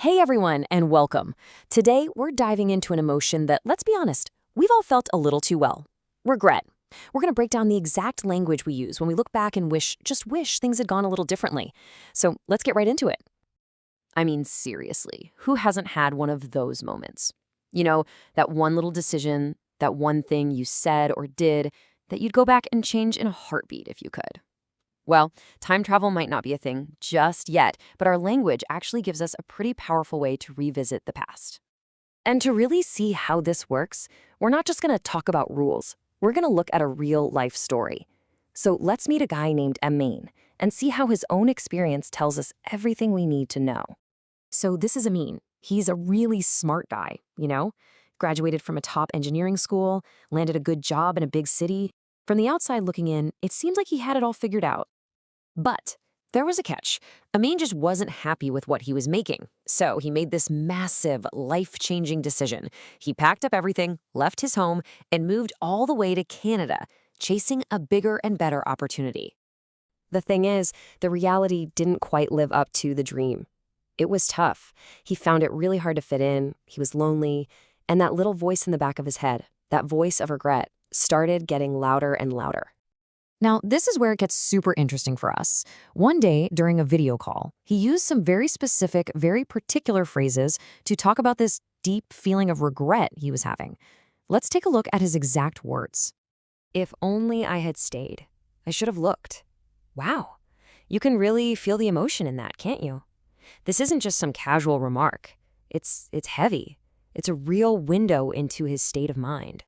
Hey everyone, and welcome. Today, we're diving into an emotion that, let's be honest, we've all felt a little too well. Regret. We're going to break down the exact language we use when we look back and just wish things had gone a little differently. So let's get right into it. I mean, seriously, who hasn't had one of those moments? You know, that one little decision, that one thing you said or did that you'd go back and change in a heartbeat if you could. Well, time travel might not be a thing just yet, but our language actually gives us a pretty powerful way to revisit the past. And to really see how this works, we're not just going to talk about rules. We're going to look at a real-life story. So let's meet a guy named Amin and see how his own experience tells us everything we need to know. So this is Amin. He's a really smart guy, Graduated from a top engineering school, landed a good job in a big city. From the outside looking in, it seems like he had it all figured out. But there was a catch. Amin just wasn't happy with what he was making. So he made this massive, life-changing decision. He packed up everything, left his home, and moved all the way to Canada, chasing a bigger and better opportunity. The thing is, the reality didn't quite live up to the dream. It was tough. He found it really hard to fit in. He was lonely. And that little voice in the back of his head, that voice of regret, started getting louder and louder. Now, this is where it gets super interesting for us. One day, during a video call, he used some very specific, very particular phrases to talk about this deep feeling of regret he was having. Let's take a look at his exact words. If only I had stayed. I should have looked. Wow. You can really feel the emotion in that, can't you? This isn't just some casual remark. It's heavy. It's a real window into his state of mind.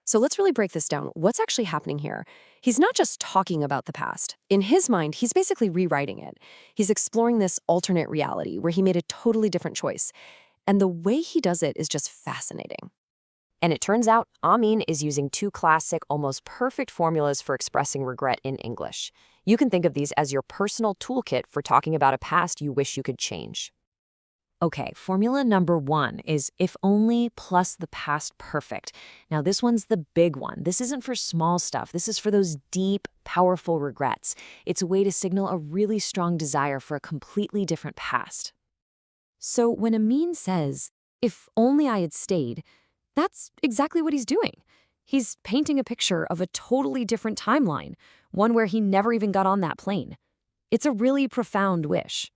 So let's really break this down. What's actually happening here? He's not just talking about the past. In his mind, he's basically rewriting it. He's exploring this alternate reality where he made a totally different choice. And the way he does it is just fascinating. And it turns out Amin is using two classic, almost perfect formulas for expressing regret in English. You can think of these as your personal toolkit for talking about a past you wish you could change. Okay, formula number one is if only plus the past perfect. Now, this one's the big one. This isn't for small stuff. This is for those deep, powerful regrets. It's a way to signal a really strong desire for a completely different past. So when Amin says, if only I had stayed, that's exactly what he's doing. He's painting a picture of a totally different timeline, one where he never even got on that plane. It's a really profound wish.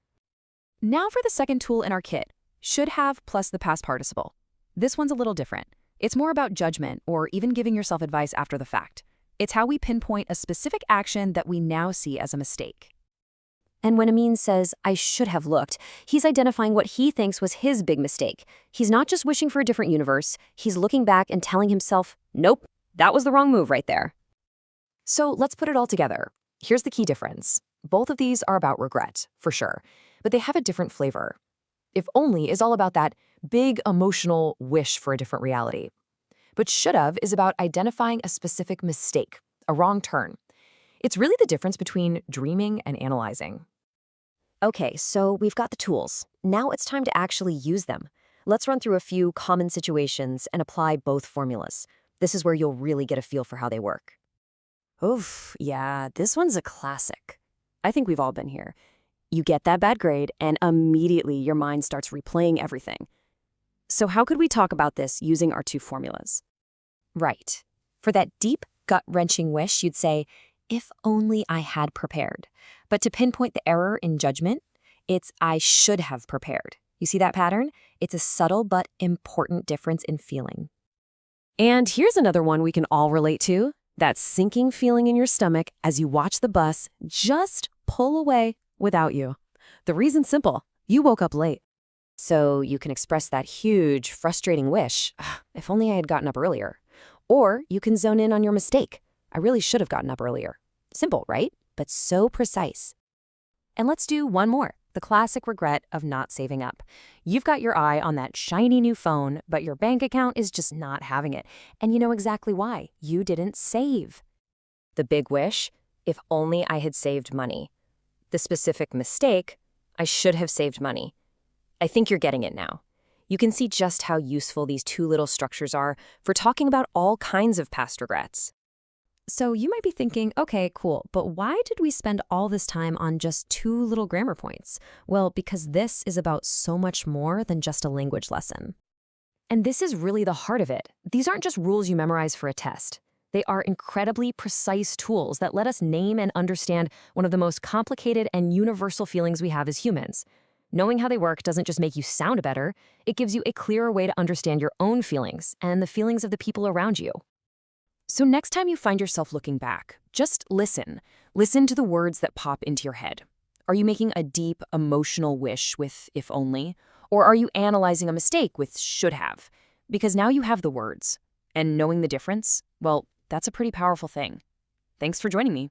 Now for the second tool in our kit, should have plus the past participle. This one's a little different. It's more about judgment or even giving yourself advice after the fact. It's how we pinpoint a specific action that we now see as a mistake. And when Amin says, I should have looked, he's identifying what he thinks was his big mistake. He's not just wishing for a different universe. He's looking back and telling himself, nope, that was the wrong move right there. So let's put it all together. Here's the key difference. Both of these are about regret, for sure, but they have a different flavor. If only is all about that big emotional wish for a different reality. But should've is about identifying a specific mistake, a wrong turn. It's really the difference between dreaming and analyzing. Okay, so we've got the tools. Now it's time to actually use them. Let's run through a few common situations and apply both formulas. This is where you'll really get a feel for how they work. Oof, yeah, this one's a classic. I think we've all been here. You get that bad grade, and immediately your mind starts replaying everything. So how could we talk about this using our two formulas? Right. For that deep, gut-wrenching wish, you'd say, if only I had prepared. But to pinpoint the error in judgment, it's I should have prepared. You see that pattern? It's a subtle but important difference in feeling. And here's another one we can all relate to. That sinking feeling in your stomach as you watch the bus just pull away without you. The reason's simple. You woke up late. So you can express that huge, frustrating wish, if only I had gotten up earlier. Or you can zone in on your mistake. I really should have gotten up earlier. Simple, right? But so precise. And let's do one more. The classic regret of not saving up. You've got your eye on that shiny new phone, but your bank account is just not having it. And you know exactly why. You didn't save. The big wish, if only I had saved money. The specific mistake, I should have saved money. I think you're getting it now. You can see just how useful these two little structures are for talking about all kinds of past regrets. So you might be thinking, okay, cool, but why did we spend all this time on just two little grammar points? Well, because this is about so much more than just a language lesson. And this is really the heart of it. These aren't just rules you memorize for a test. They are incredibly precise tools that let us name and understand one of the most complicated and universal feelings we have as humans. Knowing how they work doesn't just make you sound better, it gives you a clearer way to understand your own feelings and the feelings of the people around you. So next time you find yourself looking back, just listen. Listen to the words that pop into your head. Are you making a deep, emotional wish with if only? Or are you analyzing a mistake with should have? Because now you have the words. And knowing the difference, well, that's a pretty powerful thing. Thanks for joining me.